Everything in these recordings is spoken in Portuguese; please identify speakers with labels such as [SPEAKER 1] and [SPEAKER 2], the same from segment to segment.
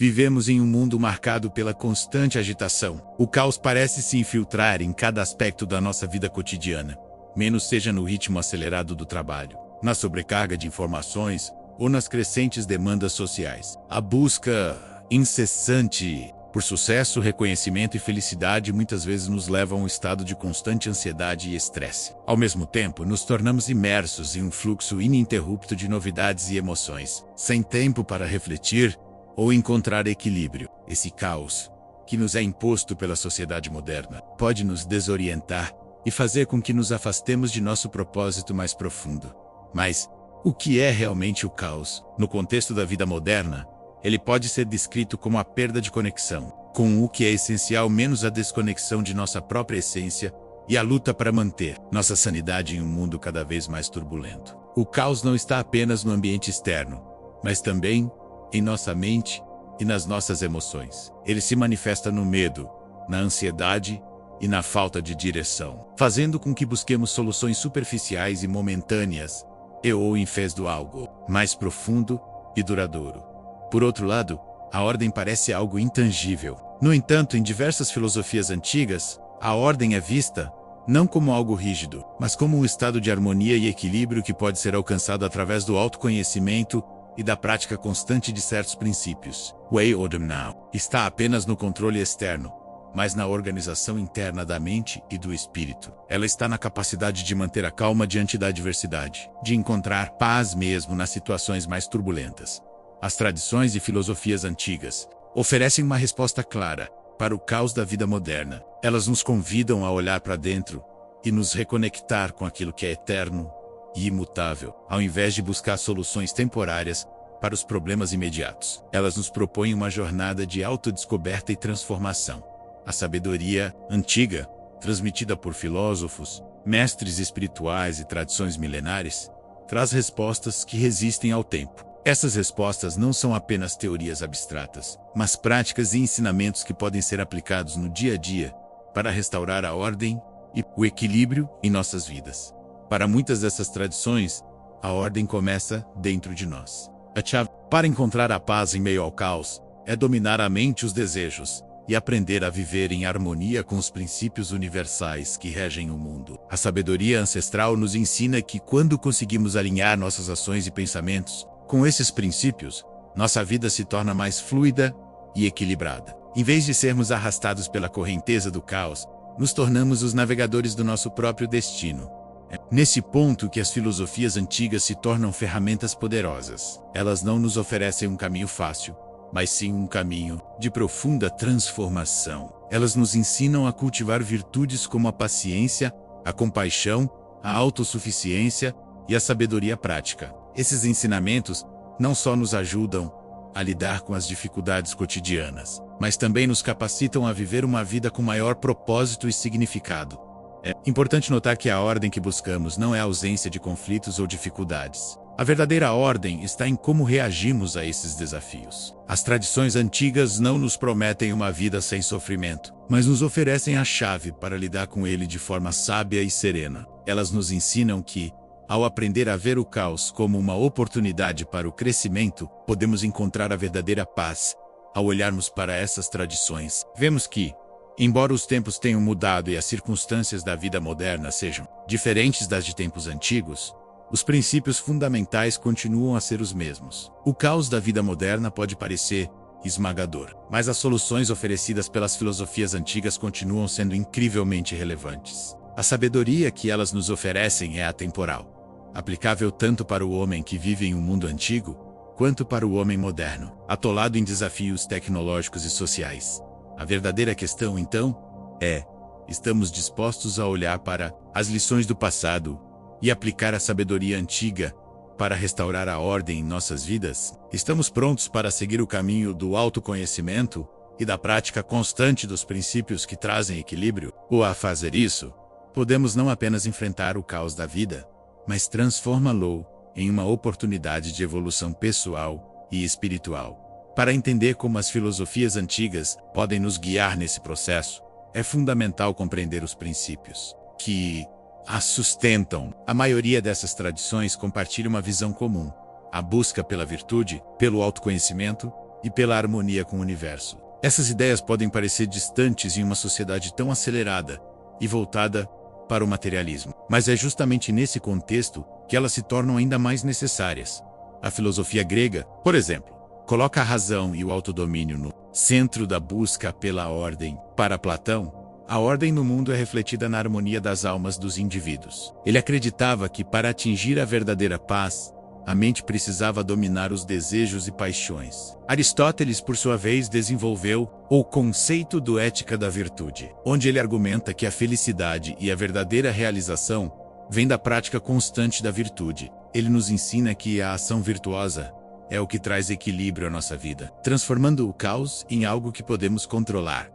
[SPEAKER 1] Vivemos em um mundo marcado pela constante agitação. O caos parece se infiltrar em cada aspecto da nossa vida cotidiana, menos seja no ritmo acelerado do trabalho, na sobrecarga de informações ou nas crescentes demandas sociais. A busca incessante por sucesso, reconhecimento e felicidade muitas vezes nos leva a um estado de constante ansiedade e estresse. Ao mesmo tempo, nos tornamos imersos em um fluxo ininterrupto de novidades e emoções, sem tempo para refletir ou encontrar equilíbrio. Esse caos, que nos é imposto pela sociedade moderna, pode nos desorientar e fazer com que nos afastemos de nosso propósito mais profundo. Mas o que é realmente o caos? No contexto da vida moderna, ele pode ser descrito como a perda de conexão com o que é essencial, menos a desconexão de nossa própria essência e a luta para manter nossa sanidade em um mundo cada vez mais turbulento. O caos não está apenas no ambiente externo, mas também em nossa mente e nas nossas emoções. Ele se manifesta no medo, na ansiedade e na falta de direção, fazendo com que busquemos soluções superficiais e momentâneas, ou em vez do algo mais profundo e duradouro. Por outro lado, a ordem parece algo intangível. No entanto, em diversas filosofias antigas, a ordem é vista não como algo rígido, mas como um estado de harmonia e equilíbrio que pode ser alcançado através do autoconhecimento e da prática constante de certos princípios. O Ordem não está apenas no controle externo, mas na organização interna da mente e do espírito. Ela está na capacidade de manter a calma diante da adversidade, de encontrar paz mesmo nas situações mais turbulentas. As tradições e filosofias antigas oferecem uma resposta clara para o caos da vida moderna. Elas nos convidam a olhar para dentro e nos reconectar com aquilo que é eterno e imutável, ao invés de buscar soluções temporárias para os problemas imediatos. Elas nos propõem uma jornada de autodescoberta e transformação. A sabedoria antiga, transmitida por filósofos, mestres espirituais e tradições milenares, traz respostas que resistem ao tempo. Essas respostas não são apenas teorias abstratas, mas práticas e ensinamentos que podem ser aplicados no dia a dia para restaurar a ordem e o equilíbrio em nossas vidas. Para muitas dessas tradições, a ordem começa dentro de nós. A chave para encontrar a paz em meio ao caos é dominar a mente e os desejos e aprender a viver em harmonia com os princípios universais que regem o mundo. A sabedoria ancestral nos ensina que quando conseguimos alinhar nossas ações e pensamentos com esses princípios, nossa vida se torna mais fluida e equilibrada. Em vez de sermos arrastados pela correnteza do caos, nos tornamos os navegadores do nosso próprio destino. É nesse ponto que as filosofias antigas se tornam ferramentas poderosas. Elas não nos oferecem um caminho fácil, mas sim um caminho de profunda transformação. Elas nos ensinam a cultivar virtudes como a paciência, a compaixão, a autossuficiência e a sabedoria prática. Esses ensinamentos não só nos ajudam a lidar com as dificuldades cotidianas, mas também nos capacitam a viver uma vida com maior propósito e significado. É importante notar que a ordem que buscamos não é a ausência de conflitos ou dificuldades. A verdadeira ordem está em como reagimos a esses desafios. As tradições antigas não nos prometem uma vida sem sofrimento, mas nos oferecem a chave para lidar com ele de forma sábia e serena. Elas nos ensinam que, ao aprender a ver o caos como uma oportunidade para o crescimento, podemos encontrar a verdadeira paz. Ao olharmos para essas tradições, vemos que, embora os tempos tenham mudado e as circunstâncias da vida moderna sejam diferentes das de tempos antigos, os princípios fundamentais continuam a ser os mesmos. O caos da vida moderna pode parecer esmagador, mas as soluções oferecidas pelas filosofias antigas continuam sendo incrivelmente relevantes. A sabedoria que elas nos oferecem é atemporal, aplicável tanto para o homem que vive em um mundo antigo, quanto para o homem moderno, atolado em desafios tecnológicos e sociais. A verdadeira questão, então, é: estamos dispostos a olhar para as lições do passado e aplicar a sabedoria antiga para restaurar a ordem em nossas vidas? Estamos prontos para seguir o caminho do autoconhecimento e da prática constante dos princípios que trazem equilíbrio? Ou, a fazer isso, podemos não apenas enfrentar o caos da vida, mas transformá-lo em uma oportunidade de evolução pessoal e espiritual. Para entender como as filosofias antigas podem nos guiar nesse processo, é fundamental compreender os princípios que as sustentam. A maioria dessas tradições compartilha uma visão comum: a busca pela virtude, pelo autoconhecimento e pela harmonia com o universo. Essas ideias podem parecer distantes em uma sociedade tão acelerada e voltada para o materialismo, mas é justamente nesse contexto que elas se tornam ainda mais necessárias. A filosofia grega, por exemplo, coloca a razão e o autodomínio no centro da busca pela ordem. Para Platão, a ordem no mundo é refletida na harmonia das almas dos indivíduos. Ele acreditava que, para atingir a verdadeira paz, a mente precisava dominar os desejos e paixões. Aristóteles, por sua vez, desenvolveu o conceito do ética da virtude, onde ele argumenta que a felicidade e a verdadeira realização vêm da prática constante da virtude. Ele nos ensina que a ação virtuosa é o que traz equilíbrio à nossa vida, transformando o caos em algo que podemos controlar.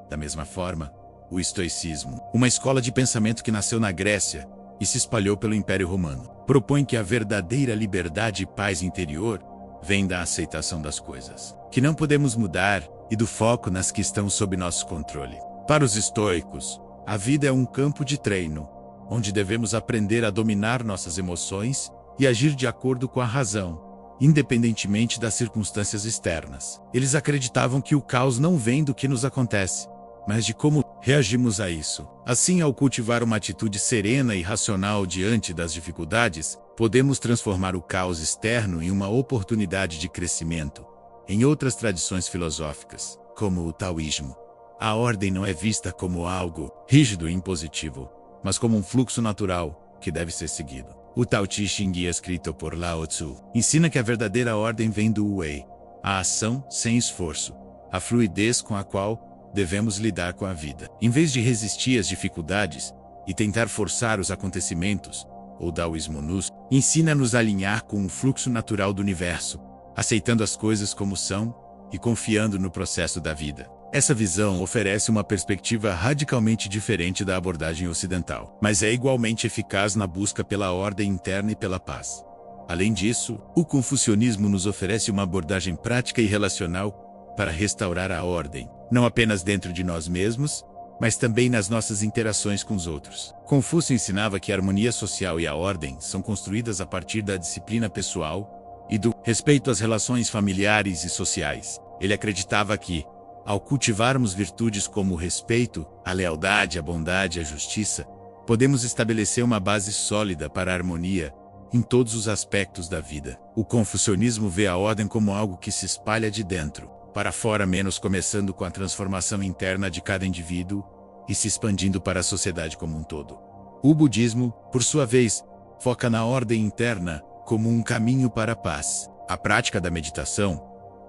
[SPEAKER 1] Da mesma forma, o estoicismo, uma escola de pensamento que nasceu na Grécia e se espalhou pelo Império Romano, propõe que a verdadeira liberdade e paz interior vem da aceitação das coisas que não podemos mudar e do foco nas que estão sob nosso controle. Para os estoicos, a vida é um campo de treino, onde devemos aprender a dominar nossas emoções e agir de acordo com a razão, independentemente das circunstâncias externas. Eles acreditavam que o caos não vem do que nos acontece, mas de como reagimos a isso. Assim, ao cultivar uma atitude serena e racional diante das dificuldades, podemos transformar o caos externo em uma oportunidade de crescimento. Em outras tradições filosóficas, como o taoísmo, a ordem não é vista como algo rígido e impositivo, mas como um fluxo natural que deve ser seguido. O Tao Te Ching, escrito por Lao Tzu, ensina que a verdadeira ordem vem do Wei, a ação sem esforço, a fluidez com a qual devemos lidar com a vida. Em vez de resistir às dificuldades e tentar forçar os acontecimentos, o Daoísmo nos ensina-nos a alinhar com o fluxo natural do universo, aceitando as coisas como são e confiando no processo da vida. Essa visão oferece uma perspectiva radicalmente diferente da abordagem ocidental, mas é igualmente eficaz na busca pela ordem interna e pela paz. Além disso, o confucionismo nos oferece uma abordagem prática e relacional para restaurar a ordem, não apenas dentro de nós mesmos, mas também nas nossas interações com os outros. Confúcio ensinava que a harmonia social e a ordem são construídas a partir da disciplina pessoal e do respeito às relações familiares e sociais. Ele acreditava que, ao cultivarmos virtudes como o respeito, a lealdade, a bondade e a justiça, podemos estabelecer uma base sólida para a harmonia em todos os aspectos da vida. O confucionismo vê a ordem como algo que se espalha de dentro para fora, menos começando com a transformação interna de cada indivíduo e se expandindo para a sociedade como um todo. O budismo, por sua vez, foca na ordem interna como um caminho para a paz. A prática da meditação,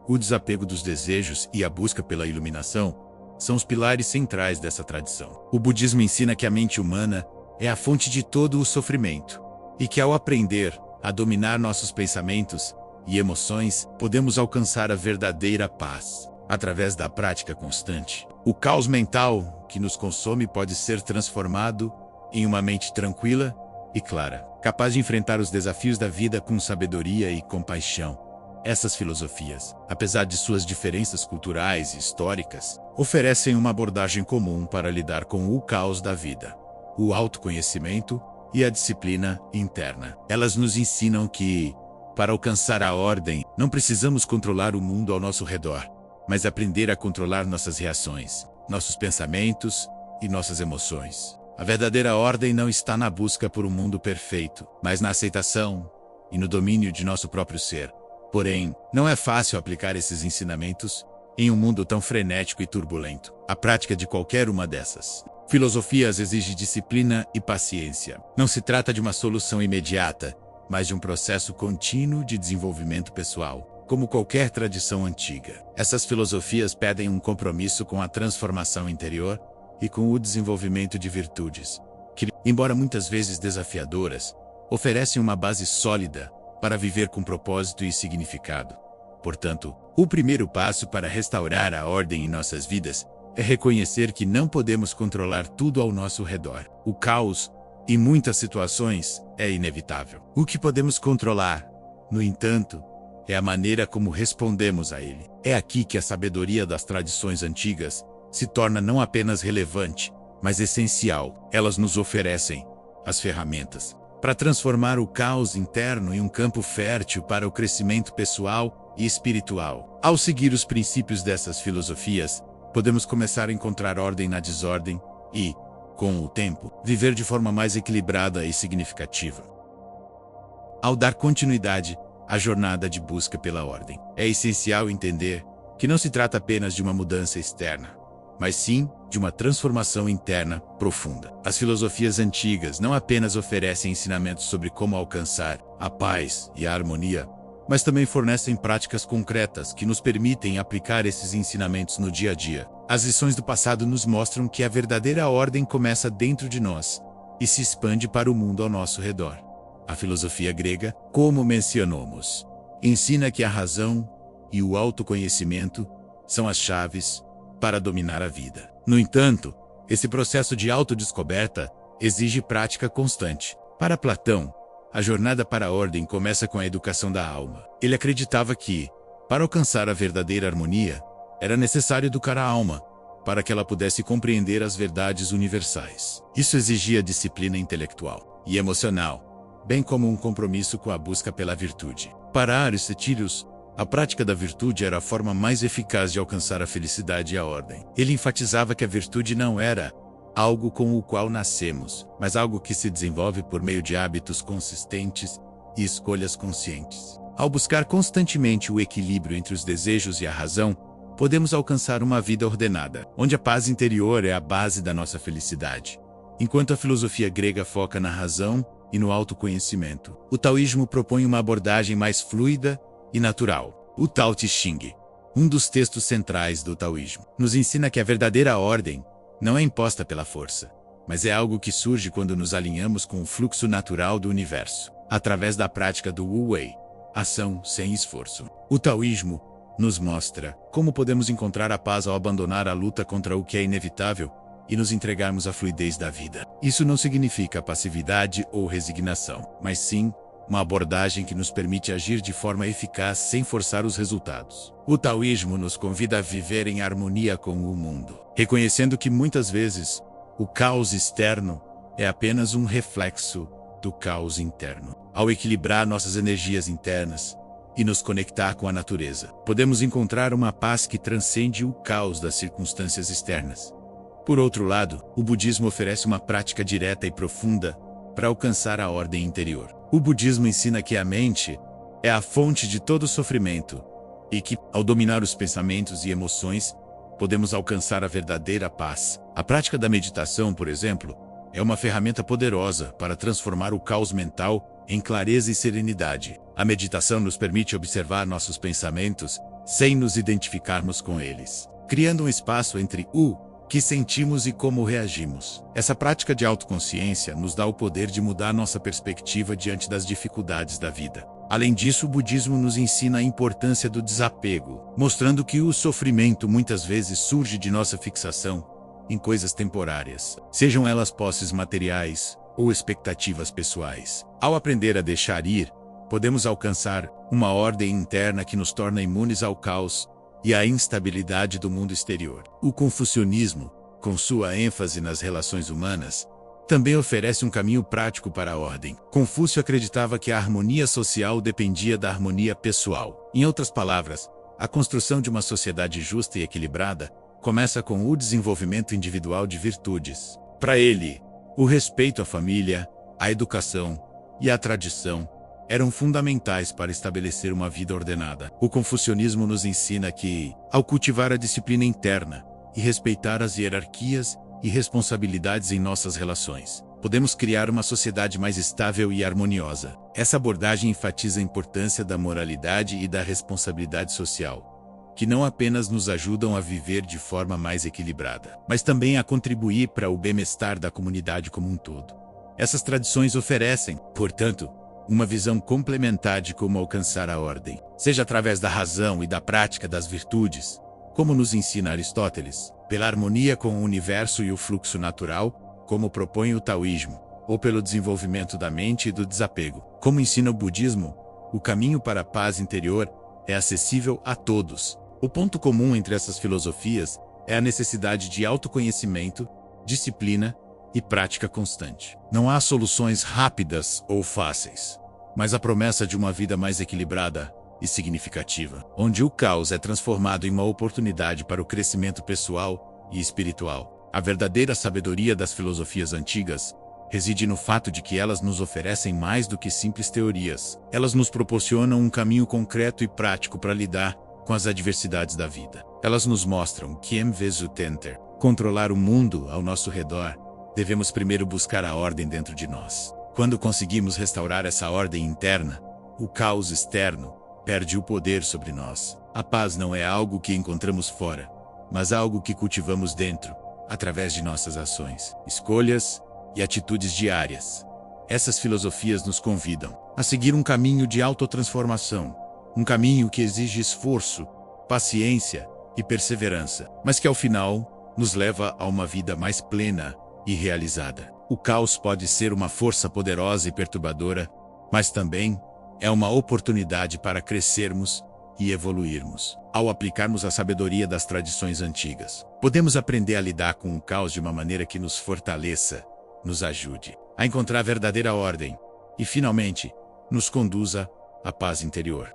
[SPEAKER 1] o desapego dos desejos e a busca pela iluminação são os pilares centrais dessa tradição. O budismo ensina que a mente humana é a fonte de todo o sofrimento e que, ao aprender a dominar nossos pensamentos e emoções, podemos alcançar a verdadeira paz. Através da prática constante, o caos mental que nos consome pode ser transformado em uma mente tranquila e clara, capaz de enfrentar os desafios da vida com sabedoria e compaixão. Essas filosofias, apesar de suas diferenças culturais e históricas, oferecem uma abordagem comum para lidar com o caos da vida: o autoconhecimento e a disciplina interna. Elas nos ensinam que, para alcançar a ordem, não precisamos controlar o mundo ao nosso redor, mas aprender a controlar nossas reações, nossos pensamentos e nossas emoções. A verdadeira ordem não está na busca por um mundo perfeito, mas na aceitação e no domínio de nosso próprio ser. Porém, não é fácil aplicar esses ensinamentos em um mundo tão frenético e turbulento. A prática de qualquer uma dessas filosofias exige disciplina e paciência. Não se trata de uma solução imediata, mas de um processo contínuo de desenvolvimento pessoal, como qualquer tradição antiga. Essas filosofias pedem um compromisso com a transformação interior e com o desenvolvimento de virtudes, que, embora muitas vezes desafiadoras, oferecem uma base sólida para viver com propósito e significado. Portanto, o primeiro passo para restaurar a ordem em nossas vidas é reconhecer que não podemos controlar tudo ao nosso redor. O caos, em muitas situações, é inevitável. O que podemos controlar, no entanto, é a maneira como respondemos a ele. É aqui que a sabedoria das tradições antigas se torna não apenas relevante, mas essencial. Elas nos oferecem as ferramentas para transformar o caos interno em um campo fértil para o crescimento pessoal e espiritual. Ao seguir os princípios dessas filosofias, podemos começar a encontrar ordem na desordem e, com o tempo, viver de forma mais equilibrada e significativa. Ao dar continuidade à jornada de busca pela ordem, é essencial entender que não se trata apenas de uma mudança externa, mas sim de uma transformação interna profunda. As filosofias antigas não apenas oferecem ensinamentos sobre como alcançar a paz e a harmonia, mas também fornecem práticas concretas que nos permitem aplicar esses ensinamentos no dia a dia. As lições do passado nos mostram que a verdadeira ordem começa dentro de nós e se expande para o mundo ao nosso redor. A filosofia grega, como mencionamos, ensina que a razão e o autoconhecimento são as chaves para dominar a vida. No entanto, esse processo de autodescoberta exige prática constante. Para Platão, a jornada para a ordem começa com a educação da alma. Ele acreditava que, para alcançar a verdadeira harmonia, era necessário educar a alma, para que ela pudesse compreender as verdades universais. Isso exigia disciplina intelectual e emocional, bem como um compromisso com a busca pela virtude. Para Aristóteles, a prática da virtude era a forma mais eficaz de alcançar a felicidade e a ordem. Ele enfatizava que a virtude não era algo com o qual nascemos, mas algo que se desenvolve por meio de hábitos consistentes e escolhas conscientes. Ao buscar constantemente o equilíbrio entre os desejos e a razão, podemos alcançar uma vida ordenada, onde a paz interior é a base da nossa felicidade. Enquanto a filosofia grega foca na razão e no autoconhecimento, o taoísmo propõe uma abordagem mais fluida e natural. O Tao Te Ching, um dos textos centrais do taoísmo, nos ensina que a verdadeira ordem não é imposta pela força, mas é algo que surge quando nos alinhamos com o fluxo natural do universo, através da prática do Wu Wei, ação sem esforço. O taoísmo nos mostra como podemos encontrar a paz ao abandonar a luta contra o que é inevitável e nos entregarmos à fluidez da vida. Isso não significa passividade ou resignação, mas sim uma abordagem que nos permite agir de forma eficaz sem forçar os resultados. O taoísmo nos convida a viver em harmonia com o mundo, reconhecendo que muitas vezes o caos externo é apenas um reflexo do caos interno. Ao equilibrar nossas energias internas e nos conectar com a natureza, podemos encontrar uma paz que transcende o caos das circunstâncias externas. Por outro lado, o budismo oferece uma prática direta e profunda para alcançar a ordem interior. O budismo ensina que a mente é a fonte de todo sofrimento e que, ao dominar os pensamentos e emoções, podemos alcançar a verdadeira paz. A prática da meditação, por exemplo, é uma ferramenta poderosa para transformar o caos mental em clareza e serenidade. A meditação nos permite observar nossos pensamentos sem nos identificarmos com eles, criando um espaço entre o que sentimos e como reagimos. Essa prática de autoconsciência nos dá o poder de mudar nossa perspectiva diante das dificuldades da vida. Além disso, o budismo nos ensina a importância do desapego, mostrando que o sofrimento muitas vezes surge de nossa fixação em coisas temporárias, sejam elas posses materiais ou expectativas pessoais. Ao aprender a deixar ir, podemos alcançar uma ordem interna que nos torna imunes ao caos e à instabilidade do mundo exterior. O confucionismo, com sua ênfase nas relações humanas, também oferece um caminho prático para a ordem. Confúcio acreditava que a harmonia social dependia da harmonia pessoal. Em outras palavras, a construção de uma sociedade justa e equilibrada começa com o desenvolvimento individual de virtudes. Para ele, o respeito à família, a educação e a tradição eram fundamentais para estabelecer uma vida ordenada. O confucionismo nos ensina que, ao cultivar a disciplina interna e respeitar as hierarquias e responsabilidades em nossas relações, podemos criar uma sociedade mais estável e harmoniosa. Essa abordagem enfatiza a importância da moralidade e da responsabilidade social, que não apenas nos ajudam a viver de forma mais equilibrada, mas também a contribuir para o bem-estar da comunidade como um todo. Essas tradições oferecem, portanto, uma visão complementar de como alcançar a ordem, seja através da razão e da prática das virtudes, como nos ensina Aristóteles, pela harmonia com o universo e o fluxo natural, como propõe o taoísmo, ou pelo desenvolvimento da mente e do desapego. Como ensina o budismo, o caminho para a paz interior é acessível a todos. O ponto comum entre essas filosofias é a necessidade de autoconhecimento, disciplina e prática constante. Não há soluções rápidas ou fáceis, mas a promessa de uma vida mais equilibrada e significativa, onde o caos é transformado em uma oportunidade para o crescimento pessoal e espiritual. A verdadeira sabedoria das filosofias antigas reside no fato de que elas nos oferecem mais do que simples teorias. Elas nos proporcionam um caminho concreto e prático para lidar com as adversidades da vida. Elas nos mostram que, em vez de tentar controlar o mundo ao nosso redor, devemos primeiro buscar a ordem dentro de nós. Quando conseguimos restaurar essa ordem interna, o caos externo perde o poder sobre nós. A paz não é algo que encontramos fora, mas algo que cultivamos dentro, através de nossas ações, escolhas e atitudes diárias. Essas filosofias nos convidam a seguir um caminho de autotransformação, um caminho que exige esforço, paciência e perseverança, mas que ao final nos leva a uma vida mais plena e realizada. O caos pode ser uma força poderosa e perturbadora, mas também é uma oportunidade para crescermos e evoluirmos. Ao aplicarmos a sabedoria das tradições antigas, podemos aprender a lidar com o caos de uma maneira que nos fortaleça, nos ajude a encontrar a verdadeira ordem e, finalmente, nos conduza à paz interior.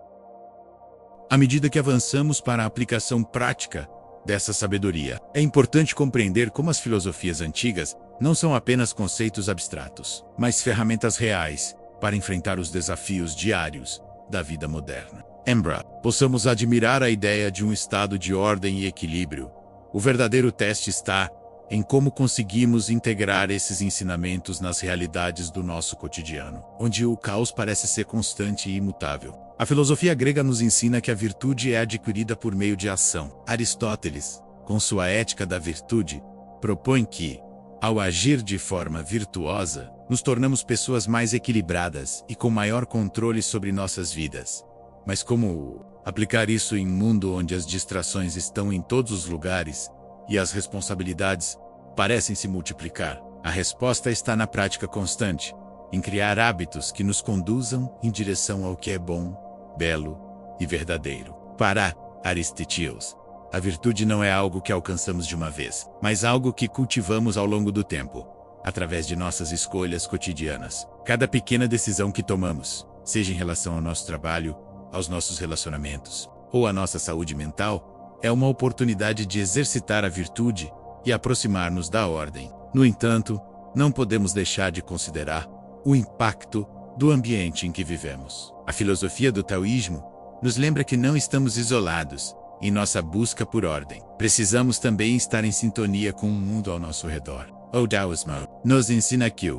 [SPEAKER 1] À medida que avançamos para a aplicação prática dessa sabedoria, é importante compreender como as filosofias antigas não são apenas conceitos abstratos, mas ferramentas reais para enfrentar os desafios diários da vida moderna. Embora possamos admirar a ideia de um estado de ordem e equilíbrio, o verdadeiro teste está em como conseguimos integrar esses ensinamentos nas realidades do nosso cotidiano, onde o caos parece ser constante e imutável. A filosofia grega nos ensina que a virtude é adquirida por meio de ação. Aristóteles, com sua Ética da Virtude, propõe que, ao agir de forma virtuosa, nos tornamos pessoas mais equilibradas e com maior controle sobre nossas vidas. Mas como aplicar isso em um mundo onde as distrações estão em todos os lugares e as responsabilidades parecem se multiplicar? A resposta está na prática constante, em criar hábitos que nos conduzam em direção ao que é bom, belo e verdadeiro. Para Aristóteles, a virtude não é algo que alcançamos de uma vez, mas algo que cultivamos ao longo do tempo, através de nossas escolhas cotidianas. Cada pequena decisão que tomamos, seja em relação ao nosso trabalho, aos nossos relacionamentos ou à nossa saúde mental, é uma oportunidade de exercitar a virtude e aproximar-nos da ordem. No entanto, não podemos deixar de considerar o impacto do ambiente em que vivemos. A filosofia do taoísmo nos lembra que não estamos isolados em nossa busca por ordem. Precisamos também estar em sintonia com o mundo ao nosso redor. O Taoísmo nos ensina que,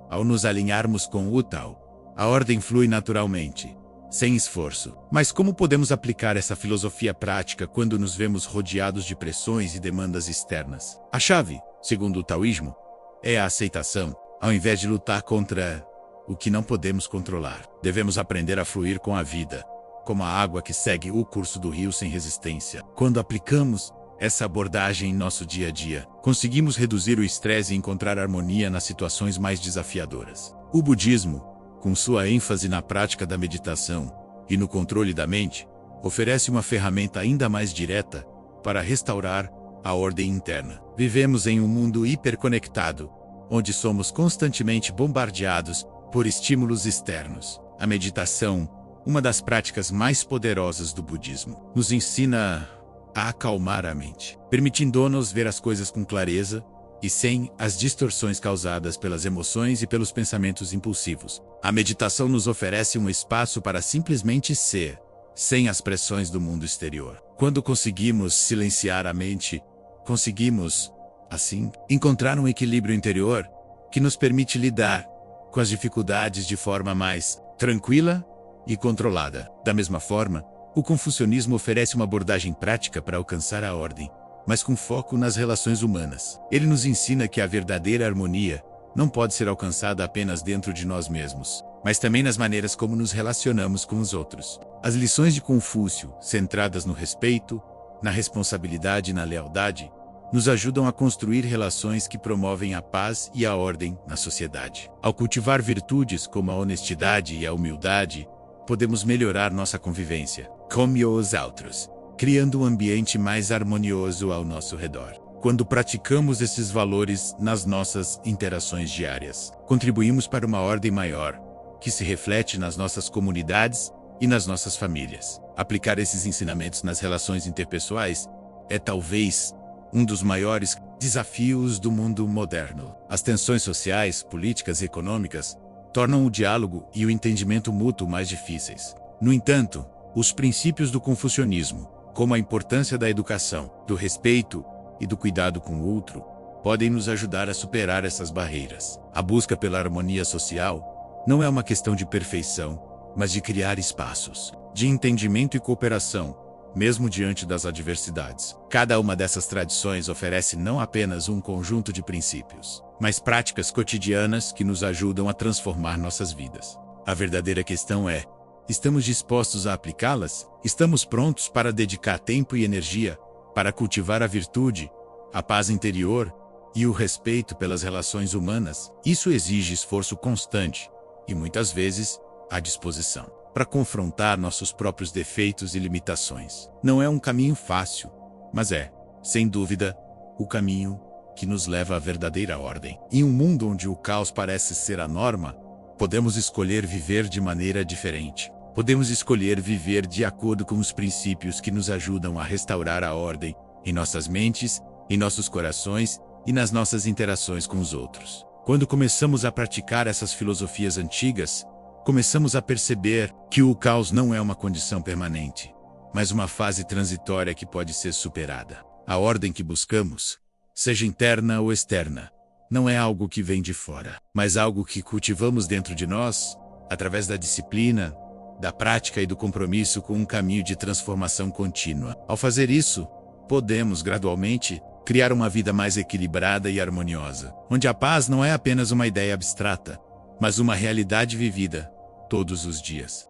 [SPEAKER 1] ao nos alinharmos com o Tao, a ordem flui naturalmente, sem esforço. Mas como podemos aplicar essa filosofia prática quando nos vemos rodeados de pressões e demandas externas? A chave, segundo o taoísmo, é a aceitação, ao invés de lutar contra o que não podemos controlar. Devemos aprender a fluir com a vida, como a água que segue o curso do rio sem resistência. Quando aplicamos essa abordagem em nosso dia a dia, conseguimos reduzir o estresse e encontrar harmonia nas situações mais desafiadoras. O budismo, com sua ênfase na prática da meditação e no controle da mente, oferece uma ferramenta ainda mais direta para restaurar a ordem interna. Vivemos em um mundo hiperconectado, onde somos constantemente bombardeados por estímulos externos. A meditação, uma das práticas mais poderosas do budismo, nos ensina a acalmar a mente, permitindo-nos ver as coisas com clareza e sem as distorções causadas pelas emoções e pelos pensamentos impulsivos. A meditação nos oferece um espaço para simplesmente ser, sem as pressões do mundo exterior. Quando conseguimos silenciar a mente, conseguimos, assim, encontrar um equilíbrio interior que nos permite lidar com as dificuldades de forma mais tranquila e controlada. Da mesma forma, o confucionismo oferece uma abordagem prática para alcançar a ordem, mas com foco nas relações humanas. Ele nos ensina que a verdadeira harmonia não pode ser alcançada apenas dentro de nós mesmos, mas também nas maneiras como nos relacionamos com os outros. As lições de Confúcio, centradas no respeito, na responsabilidade e na lealdade, nos ajudam a construir relações que promovem a paz e a ordem na sociedade. Ao cultivar virtudes como a honestidade e a humildade, podemos melhorar nossa convivência com os outros, criando um ambiente mais harmonioso ao nosso redor. Quando praticamos esses valores nas nossas interações diárias, contribuímos para uma ordem maior, que se reflete nas nossas comunidades e nas nossas famílias. Aplicar esses ensinamentos nas relações interpessoais é talvez um dos maiores desafios do mundo moderno. As tensões sociais, políticas e econômicas tornam o diálogo e o entendimento mútuo mais difíceis. No entanto, os princípios do confucionismo, como a importância da educação, do respeito e do cuidado com o outro, podem nos ajudar a superar essas barreiras. A busca pela harmonia social não é uma questão de perfeição, mas de criar espaços de entendimento e cooperação, mesmo diante das adversidades. Cada uma dessas tradições oferece não apenas um conjunto de princípios, mas práticas cotidianas que nos ajudam a transformar nossas vidas. A verdadeira questão é: estamos dispostos a aplicá-las? Estamos prontos para dedicar tempo e energia para cultivar a virtude, a paz interior e o respeito pelas relações humanas? Isso exige esforço constante e, muitas vezes, a disposição para confrontar nossos próprios defeitos e limitações. Não é um caminho fácil, mas é, sem dúvida, o caminho que nos leva à verdadeira ordem. Em um mundo onde o caos parece ser a norma, podemos escolher viver de maneira diferente. Podemos escolher viver de acordo com os princípios que nos ajudam a restaurar a ordem em nossas mentes, em nossos corações e nas nossas interações com os outros. Quando começamos a praticar essas filosofias antigas, começamos a perceber que o caos não é uma condição permanente, mas uma fase transitória que pode ser superada. A ordem que buscamos, seja interna ou externa, não é algo que vem de fora, mas algo que cultivamos dentro de nós, através da disciplina, da prática e do compromisso com um caminho de transformação contínua. Ao fazer isso, podemos, gradualmente, criar uma vida mais equilibrada e harmoniosa, onde a paz não é apenas uma ideia abstrata, mas uma realidade vivida todos os dias.